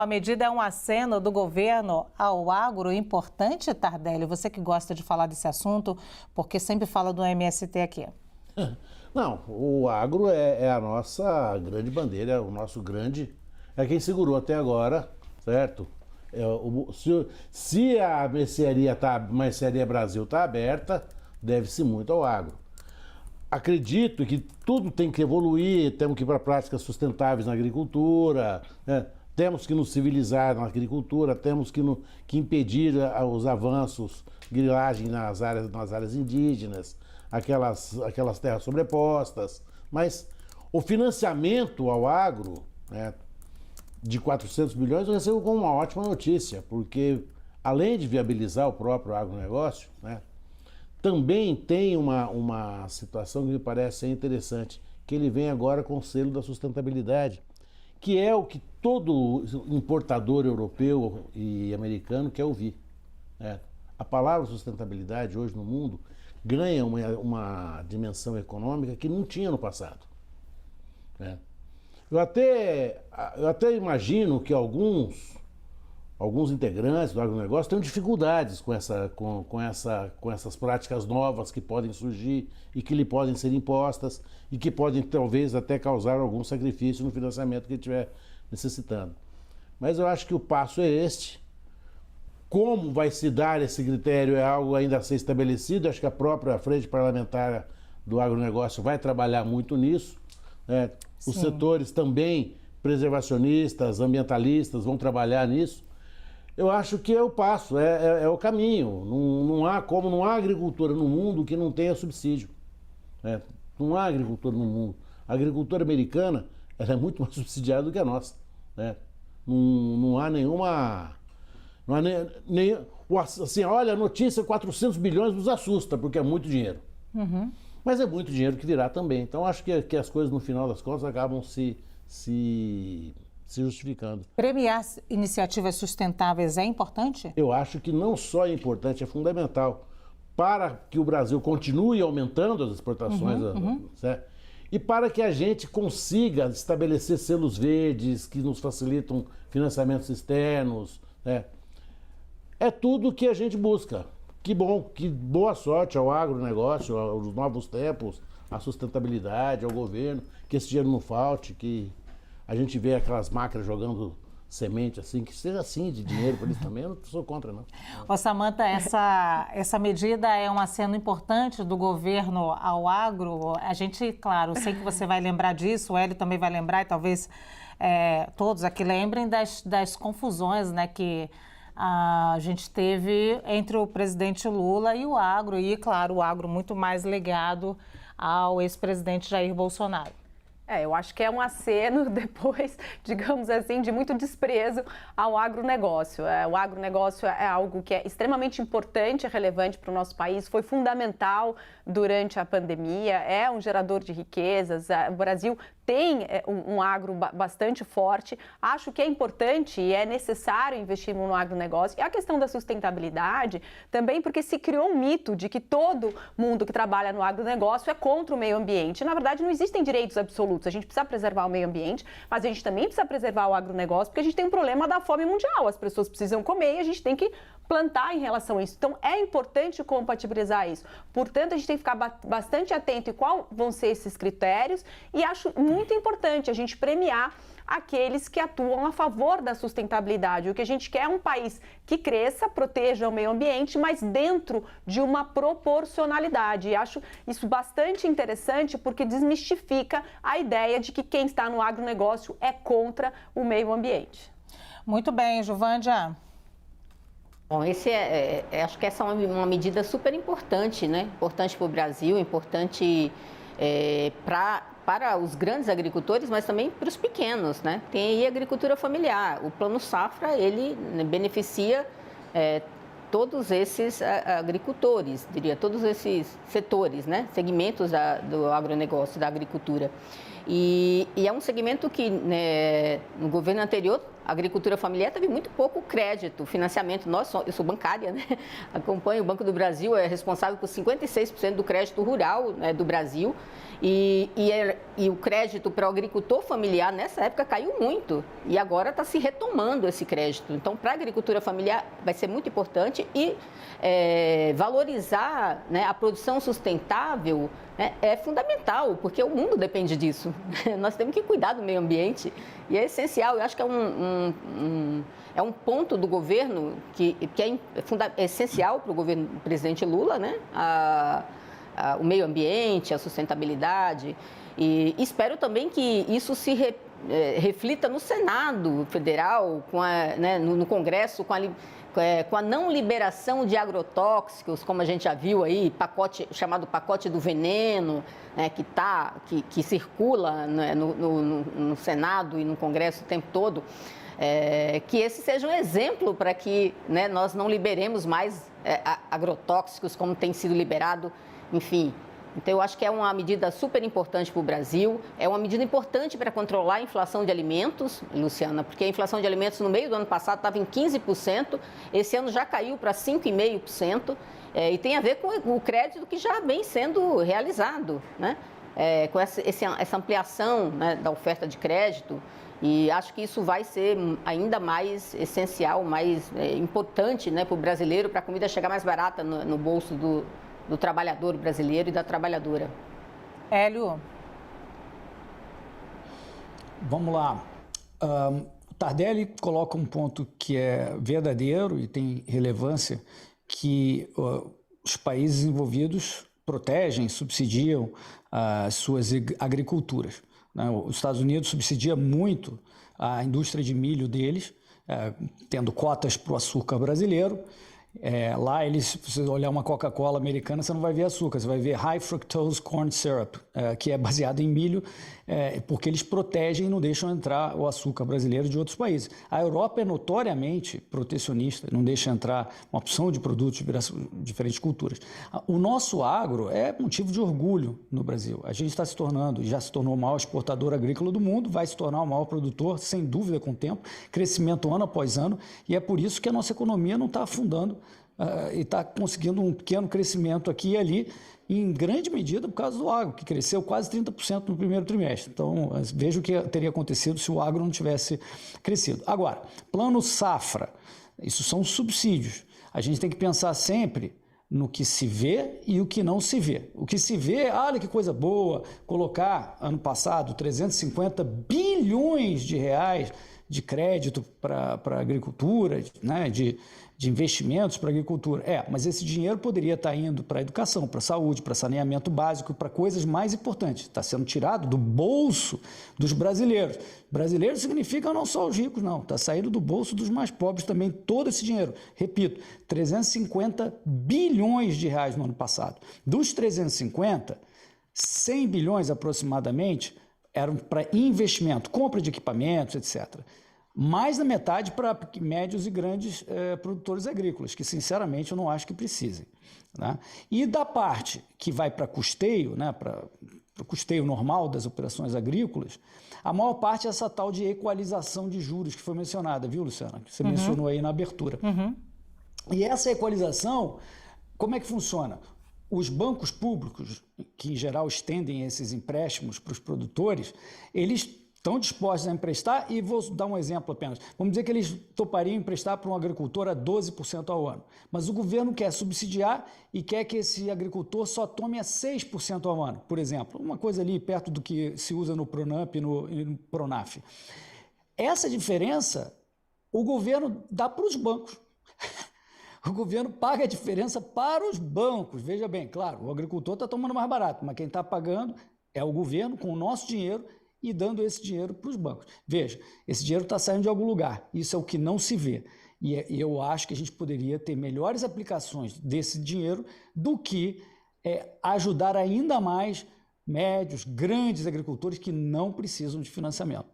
A medida é um aceno do governo ao agro importante, Tardelli? Você que gosta de falar desse assunto, porque sempre fala do MST aqui. Não, o agro é a nossa grande bandeira, o nosso grande... É quem segurou até agora, certo? Se a mercearia Brasil está aberta, deve-se muito ao agro. Acredito que tudo tem que evoluir, temos que ir para práticas sustentáveis na agricultura, né? Temos que nos civilizar na agricultura, temos que impedir os avanços, grilagem nas áreas indígenas, aquelas terras sobrepostas. Mas o financiamento ao agro, né, de 400 bilhões eu recebo como uma ótima notícia, porque além de viabilizar o próprio agronegócio, né, também tem uma situação que me parece interessante, que ele vem agora com o selo da sustentabilidade, que é o que todo importador europeu e americano quer ouvir, né? A palavra sustentabilidade hoje no mundo ganha uma dimensão econômica que não tinha no passado, né? Eu até imagino que alguns integrantes do agronegócio tenham dificuldades com essas práticas novas que podem surgir e que lhe podem ser impostas e que podem talvez até causar algum sacrifício no financiamento que ele estiver necessitando. Mas eu acho que o passo é este. Como vai se dar esse critério é algo ainda a ser estabelecido. Acho que a própria frente parlamentar do agronegócio vai trabalhar muito nisso, né? Os setores também preservacionistas, ambientalistas vão trabalhar nisso. Eu acho que é o passo, é o caminho. Não há agricultura no mundo que não tenha subsídio, né? Não há agricultura no mundo. A agricultura americana ela é muito mais subsidiada do que a nossa, né? Não há nenhuma... Não há nem, assim, olha, a notícia 400 bilhões nos assusta, porque é muito dinheiro. Uhum. Mas é muito dinheiro que virá também. Então, acho que as coisas, no final das contas, acabam se justificando. Premiar iniciativas sustentáveis é importante? Eu acho que não só é importante, é fundamental para que o Brasil continue aumentando as exportações, certo? E para que a gente consiga estabelecer selos verdes que nos facilitam financiamentos externos, né? É tudo que a gente busca. Que bom, que boa sorte ao agronegócio, aos novos tempos, à sustentabilidade, ao governo, que esse dinheiro não falte, que a gente vê aquelas máquinas jogando semente assim, que seja assim de dinheiro para eles também, eu não sou contra, não. Ô, Samanta, essa medida é um aceno importante do governo ao agro. A gente, claro, sei que você vai lembrar disso, o Hélio também vai lembrar, e talvez todos aqui lembrem das confusões, né, que a gente teve entre o presidente Lula e o agro, e, claro, o agro muito mais ligado ao ex-presidente Jair Bolsonaro. Eu acho que é um aceno depois, digamos assim, de muito desprezo ao agronegócio. O agronegócio é algo que é extremamente importante e relevante para o nosso país, foi fundamental durante a pandemia, é um gerador de riquezas. O Brasil tem um agro bastante forte. Acho que é importante e é necessário investir no agronegócio. E a questão da sustentabilidade também, porque se criou um mito de que todo mundo que trabalha no agronegócio é contra o meio ambiente. Na verdade, não existem direitos absolutos. A gente precisa preservar o meio ambiente, mas a gente também precisa preservar o agronegócio, porque a gente tem um problema da fome mundial. As pessoas precisam comer e a gente tem que plantar em relação a isso. Então, é importante compatibilizar isso. Portanto, a gente tem que ficar bastante atento em quais vão ser esses critérios e acho muito importante a gente premiar aqueles que atuam a favor da sustentabilidade. O que a gente quer é um país que cresça, proteja o meio ambiente, mas dentro de uma proporcionalidade. E acho isso bastante interessante porque desmistifica a ideia de que quem está no agronegócio é contra o meio ambiente. Muito bem, Juvândia. Bom, acho que essa é uma medida super importante, né? Importante para o Brasil, importante para os grandes agricultores, mas também para os pequenos, né? Tem aí a agricultura familiar. O Plano Safra, ele beneficia todos esses agricultores, diria, todos esses setores, né? Segmentos do agronegócio, da agricultura. E é um segmento que, né, no governo anterior a agricultura familiar teve muito pouco crédito, financiamento. Eu sou bancária, né? Acompanho o Banco do Brasil, é responsável por 56% do crédito rural, né, do Brasil. E o crédito para o agricultor familiar nessa época caiu muito e agora está se retomando esse crédito. Então, para a agricultura familiar vai ser muito importante e valorizar, né, a produção sustentável, né, é fundamental, porque o mundo depende disso. Nós temos que cuidar do meio ambiente e é essencial. Eu acho que é um ponto do governo que é essencial para o governo do presidente Lula, né? O meio ambiente, a sustentabilidade, e espero também que isso se reflita no Senado Federal, né, no Congresso, com a não liberação de agrotóxicos, como a gente já viu aí, chamado pacote do veneno, né, que circula, né, no Senado e no Congresso o tempo todo. Que esse seja um exemplo para que, né, nós não liberemos mais agrotóxicos como tem sido liberado. Enfim, então eu acho que é uma medida super importante para o Brasil, é uma medida importante para controlar a inflação de alimentos, Luciana, porque a inflação de alimentos no meio do ano passado estava em 15%, esse ano já caiu para 5,5%, e tem a ver com o crédito que já vem sendo realizado, né? Com essa ampliação, né, da oferta de crédito, e acho que isso vai ser ainda mais essencial, mais importante, né, para o brasileiro, para a comida chegar mais barata no bolso do trabalhador brasileiro e da trabalhadora. Hélio? Vamos lá. O Tardelli coloca um ponto que é verdadeiro e tem relevância, que os países envolvidos protegem, subsidiam as suas agriculturas, né? Os Estados Unidos subsidia muito a indústria de milho deles, tendo cotas para o açúcar brasileiro. Lá, se você olhar uma Coca-Cola americana, você não vai ver açúcar, você vai ver High Fructose Corn Syrup, que é baseado em milho, porque eles protegem e não deixam entrar o açúcar brasileiro de outros países. A Europa é notoriamente protecionista, não deixa entrar uma opção de produtos de diferentes culturas. O nosso agro é motivo de orgulho no Brasil. A gente está se tornando, já se tornou o maior exportador agrícola do mundo, vai se tornar o maior produtor, sem dúvida, com o tempo, crescimento ano após ano, e é por isso que a nossa economia não está afundando, e está conseguindo um pequeno crescimento aqui e ali, em grande medida por causa do agro, que cresceu quase 30% no primeiro trimestre. Então, veja o que teria acontecido se o agro não tivesse crescido. Agora, plano safra, isso são subsídios. A gente tem que pensar sempre no que se vê e o que não se vê. O que se vê, olha que coisa boa, colocar, ano passado, 350 bilhões de reais de crédito para a agricultura, né, de investimentos para a agricultura. Mas esse dinheiro poderia estar indo para a educação, para a saúde, para saneamento básico, para coisas mais importantes. Está sendo tirado do bolso dos brasileiros. Brasileiro significa não só os ricos, não. Está saindo do bolso dos mais pobres também todo esse dinheiro. Repito, 350 bilhões de reais no ano passado. Dos 350, 100 bilhões aproximadamente eram para investimento, compra de equipamentos, etc. Mais da metade para médios e grandes produtores agrícolas, que sinceramente eu não acho que precisem, né? E da parte que vai para custeio, né, para o custeio normal das operações agrícolas, a maior parte é essa tal de equalização de juros que foi mencionada, viu, Luciana? Que você mencionou aí na abertura. E essa equalização, como é que funciona? Os bancos públicos, que em geral estendem esses empréstimos para os produtores, eles estão dispostos a emprestar, e vou dar um exemplo apenas. Vamos dizer que eles topariam emprestar para um agricultor a 12% ao ano, mas o governo quer subsidiar e quer que esse agricultor só tome a 6% ao ano, por exemplo. Uma coisa ali perto do que se usa no Pronamp e no Pronaf. Essa diferença o governo dá para os bancos. O governo paga a diferença para os bancos. Veja bem, claro, o agricultor está tomando mais barato, mas quem está pagando é o governo com o nosso dinheiro e dando esse dinheiro para os bancos. Veja, esse dinheiro está saindo de algum lugar. Isso é o que não se vê. E eu acho que a gente poderia ter melhores aplicações desse dinheiro do que ajudar ainda mais médios, grandes agricultores que não precisam de financiamento.